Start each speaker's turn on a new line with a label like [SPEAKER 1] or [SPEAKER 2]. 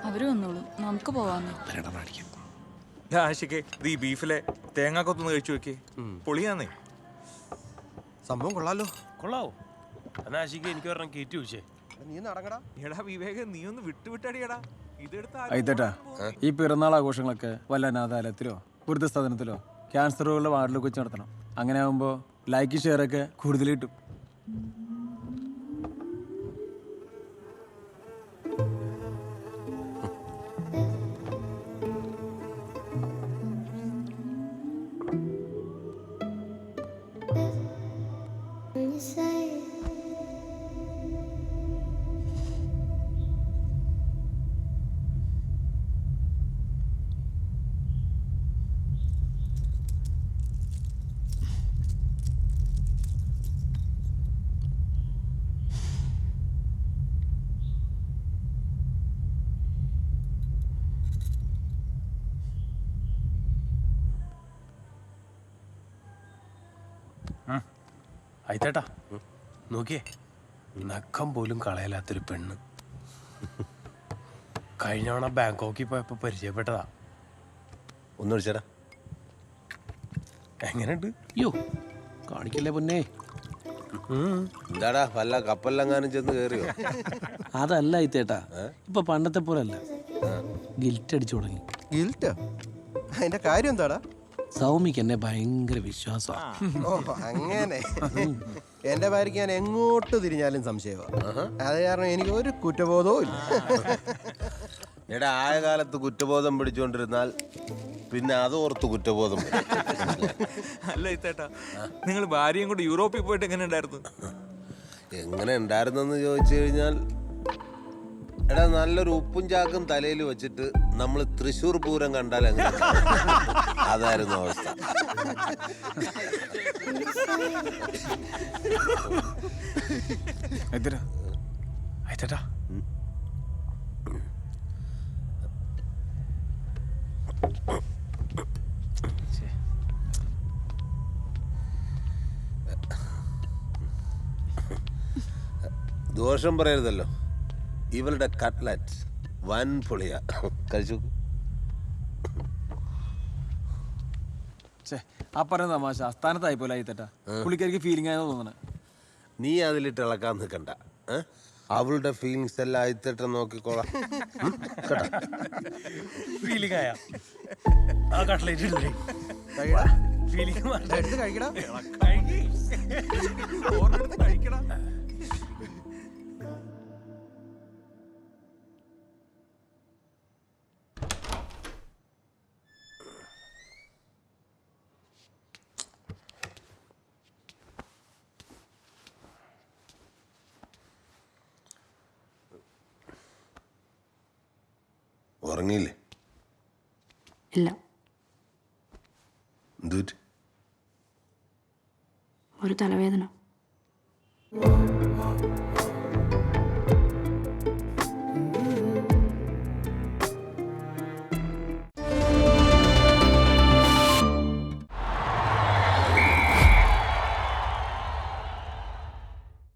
[SPEAKER 1] അവര് വന്നോളൂ, നമുക്ക് പോവാന്ന്.
[SPEAKER 2] ആശിക്കേ ഈ ബീഫിലെ തേങ്ങാക്കൊത്തൊന്ന് കഴിച്ചു വെക്കേ, പൊളിയാന്നേ.
[SPEAKER 3] സംഭവം കൊള്ളാലോ.
[SPEAKER 4] കൊള്ളാവോ? എന്നാ ആശിക്ക് എനിക്ക് പറഞ്ഞ കയറ്റി വെച്ചേ.
[SPEAKER 3] നീ നടങ്ങടാ.
[SPEAKER 2] എടാ വിവേക്, നീ ഒന്ന് വിട്ടുവിട്ടടിയടാ.
[SPEAKER 5] അയ്ത്തേട്ടാ, ഈ പിറന്നാൾ ആഘോഷങ്ങളൊക്കെ വല്ല അനാഥാലയത്തിലോ വൃദ്ധസദനത്തിലോ ക്യാൻസർ രോഗികളുടെ വാർഡിലൊക്കെ വെച്ച് നടത്തണം. അങ്ങനെ ആകുമ്പോൾ ലൈക്ക് ഷെയർ ഒക്കെ കൂടുതൽ കിട്ടും.
[SPEAKER 4] അയത്തേട്ടാ, നോക്കിയേ, നഖം പോലും കളയലാത്തൊരു പെണ്ണ്. കഴിഞ്ഞവണ ബാങ്കോക്കിൽ പോയപ്പോ പരിചയപ്പെട്ടതാ.
[SPEAKER 3] ഒന്ന് വിളിച്ചേടാ.
[SPEAKER 4] എങ്ങനെയുണ്ട്? അയ്യോ കാണിക്കല്ലേ പൊന്നേ.
[SPEAKER 3] എന്താടാ വല്ല കപ്പലെങ്ങാനും ചെന്ന് കയറിയോ?
[SPEAKER 6] അതല്ല അയത്തേട്ടാ, ഇപ്പൊ പണ്ടത്തെ പോലല്ല, ഗിൽറ്റ് അടിച്ചു തുടങ്ങി.
[SPEAKER 3] ഗിൽറ്റോ? അതിന്റെ കാര്യം എന്താടാ?
[SPEAKER 6] സൗമിക്ക് എന്നെ ഭയങ്കര വിശ്വാസമാണ്.
[SPEAKER 3] ഓ അങ്ങനെ. എന്റെ ഭാര്യക്ക് ഞാൻ എങ്ങോട്ട് തിരിഞ്ഞാലും സംശയമാണ്. അത് കാരണം എനിക്ക് ഒരു കുറ്റബോധവും ഇല്ല.
[SPEAKER 7] എടാ, ആയ കാലത്ത് കുറ്റബോധം പിടിച്ചോണ്ടിരുന്നാൽ പിന്നെ അത് ഓർത്ത് കുറ്റബോധം.
[SPEAKER 2] അല്ല ഇത്തേട്ടാ, നിങ്ങൾ ഭാര്യയും കൊണ്ട് യൂറോപ്പിൽ പോയിട്ട് എങ്ങനെ ഉണ്ടായിരുന്നു?
[SPEAKER 7] എങ്ങനെ ഉണ്ടായിരുന്നെന്ന് ചോദിച്ചു കഴിഞ്ഞാൽ, എടാ നല്ലൊരു ഉപ്പും ചാക്കും തലയിൽ വെച്ചിട്ട് നമ്മൾ തൃശ്ശൂർ പൂരം കണ്ടാൽ എങ്ങനെ, അതായിരുന്നു അവസ്ഥ.
[SPEAKER 4] അയത്തേട്ടാ,
[SPEAKER 7] ദോഷം പറയരുതല്ലോ. ഇവളുടെ കട്ട്ലറ്റ് വൻ പൊളിയ. കഴിച്ചു.
[SPEAKER 5] ആ പറഞ്ഞ തമാശ അസ്ഥാനത്തായി പോലെ അയ്ത്തേട്ടാ. പുള്ളിക്കാരിക്ക് ഫീലിംഗ് ആയെന്ന് തോന്നണേ.
[SPEAKER 7] നീ അതിലിട്ട് ഇളക്കാൻ നിൽക്കണ്ട. അവളുടെ ഫീലിങ്സ് എല്ലാം അയത്തിട്ട് നോക്കിക്കോളാം.
[SPEAKER 4] ഫീലിംഗ് ആയ ആ കട്ട്ലേറ്റ് ഫീലിംഗ്
[SPEAKER 2] കഴിക്കടാ.
[SPEAKER 7] ഉറങ്ങിയില്ലേ?
[SPEAKER 8] ഇല്ല.
[SPEAKER 7] എന്തുപറ്റി?
[SPEAKER 8] ഒരു തലവേദന.